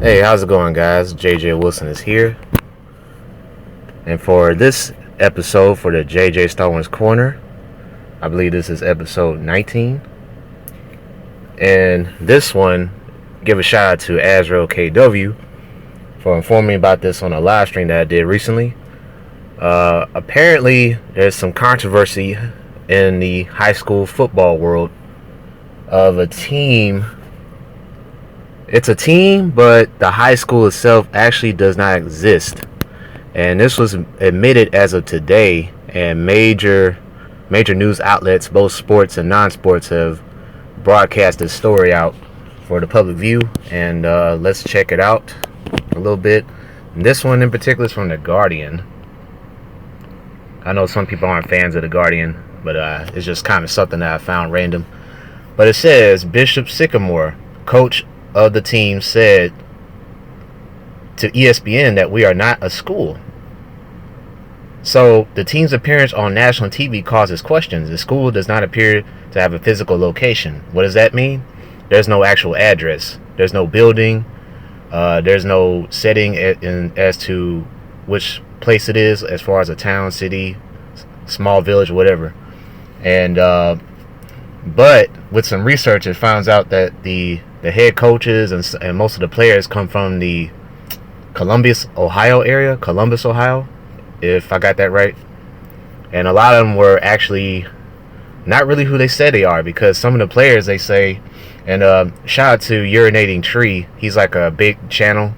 Hey, how's it going, guys? JJ Wilson is here. And for this episode for the JJ Starwind's Corner, I believe this is episode 19. And this one, give a shout out to Azrael KW for informing me about this on a live stream that I did recently. Apparently, there's some controversy in the high school football world of a team. It's a team, but the high school itself actually does not exist. And this was admitted as of today, and major news outlets, both sports and non-sports, have broadcast this story out for the public view. And let's check it out a little bit. And this one in particular is from The Guardian. I know some people aren't fans of The Guardian, but it's just kind of something that I found random. But it says, Bishop Sycamore, coach of the team, said to ESPN that we are not a school. So the team's appearance on national TV causes questions. The school does not appear to have a physical location. What does that mean? There's no actual address. There's no building. There's no setting as to which place it is, as far as a town, city, small village, whatever. And but with some research, it finds out that the head coaches and most of the players come from the Columbus, Ohio area. Columbus, Ohio, if I got that right. And a lot of them were actually not really who they said they are, because some of the players, they say, and shout out to Urinating Tree. He's like a big channel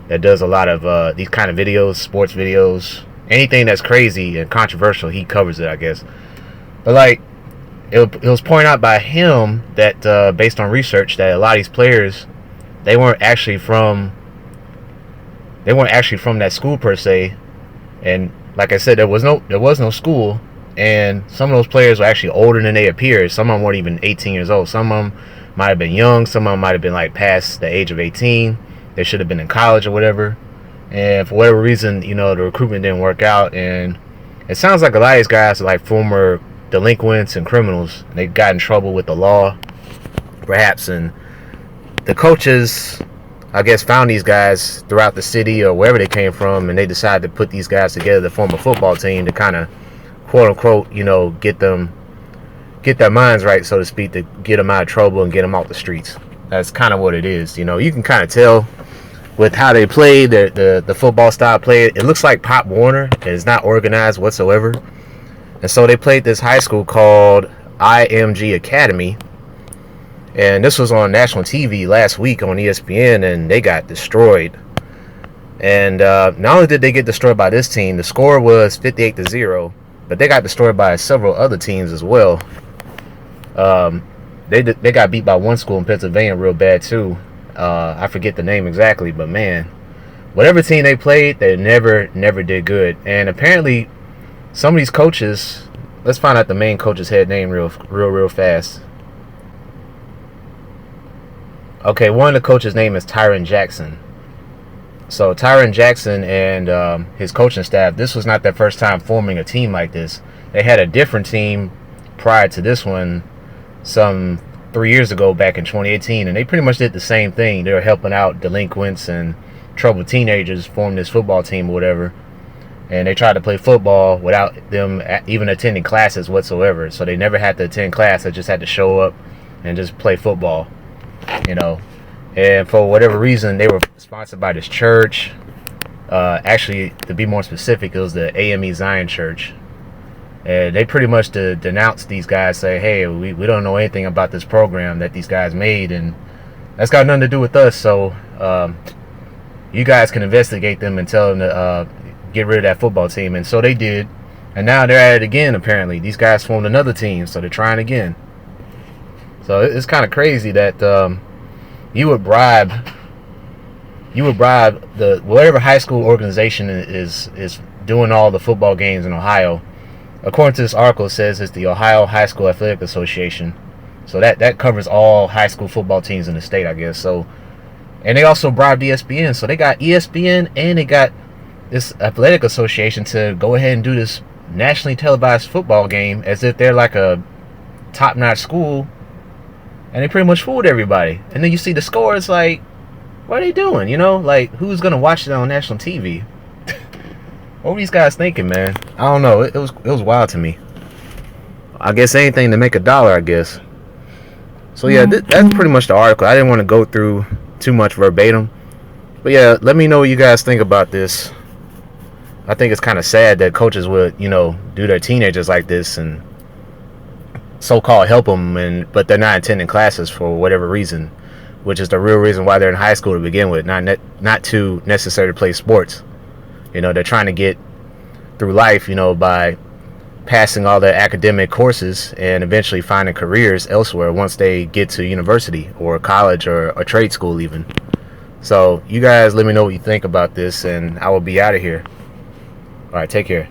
that does a lot of these kind of videos, sports videos, anything that's crazy and controversial, he covers it, I guess. But like, it was pointed out by him that based on research, that a lot of these players, they weren't actually from that school per se. And like I said, there was no school, and some of those players were actually older than they appeared. Some of them weren't even 18 years old. Some of them might have been young. Some of them might have been like past the age of 18. They should have been in college or whatever. And for whatever reason, the recruitment didn't work out. And it sounds like a lot of these guys are like former delinquents and criminals. They got in trouble with the law, perhaps, and the coaches, I guess, found these guys throughout the city or wherever they came from, and they decided to put these guys together to form a football team to kind of, quote unquote, get their minds right, so to speak, to get them out of trouble and get them off the streets. That's kind of what it is. You can kind of tell with how they play, the football style play. It looks like Pop Warner. It's not organized whatsoever. And so they played this high school called IMG Academy. And this was on national TV last week on ESPN, and they got destroyed. And not only did they get destroyed by this team, the score was 58-0, but they got destroyed by several other teams as well. They got beat by one school in Pennsylvania real bad too. I forget the name exactly, but man, whatever team they played, they never did good. And apparently, some of these coaches, let's find out the main coach's head name real fast. Okay, one of the coaches' name is Tyron Jackson. So Tyron Jackson and his coaching staff, this was not their first time forming a team like this. They had a different team prior to this one some 3 years ago, back in 2018, and they pretty much did the same thing. They were helping out delinquents and troubled teenagers form this football team or whatever. And they tried to play football without them even attending classes whatsoever. So they never had to attend class. They just had to show up and just play football, And for whatever reason, they were sponsored by this church. Actually, to be more specific, it was the AME Zion Church. And they pretty much denounced these guys, say, hey, we don't know anything about this program that these guys made, and that's got nothing to do with us. So you guys can investigate them and tell them to get rid of that football team. And so they did, and now they're at it again. Apparently these guys formed another team, so they're trying again. So it's kind of crazy that you would bribe the whatever high school organization is doing all the football games in Ohio. According to this article, it says it's the Ohio High School Athletic Association. So that covers all high school football teams in the state, I guess. So, and they also bribed ESPN. So they got ESPN and they got this athletic association to go ahead and do this nationally televised football game as if they're like a top-notch school, and they pretty much fooled everybody. And then you see the score, it's like What are they doing? You know, like, who's gonna watch it on national TV? What were these guys thinking, man? I don't know. It was wild to me. I guess anything to make a dollar, I guess. So yeah, that's pretty much the article. I didn't want to go through too much verbatim, but yeah, let me know what you guys think about this. I think it's kind of sad that coaches would, you know, do their teenagers like this and so-called help them, but they're not attending classes for whatever reason, which is the real reason why they're in high school to begin with, not to necessarily play sports. You know, they're trying to get through life, you know, by passing all their academic courses and eventually finding careers elsewhere once they get to university or college or a trade school even. So you guys let me know what you think about this, and I will be out of here. All right, take care.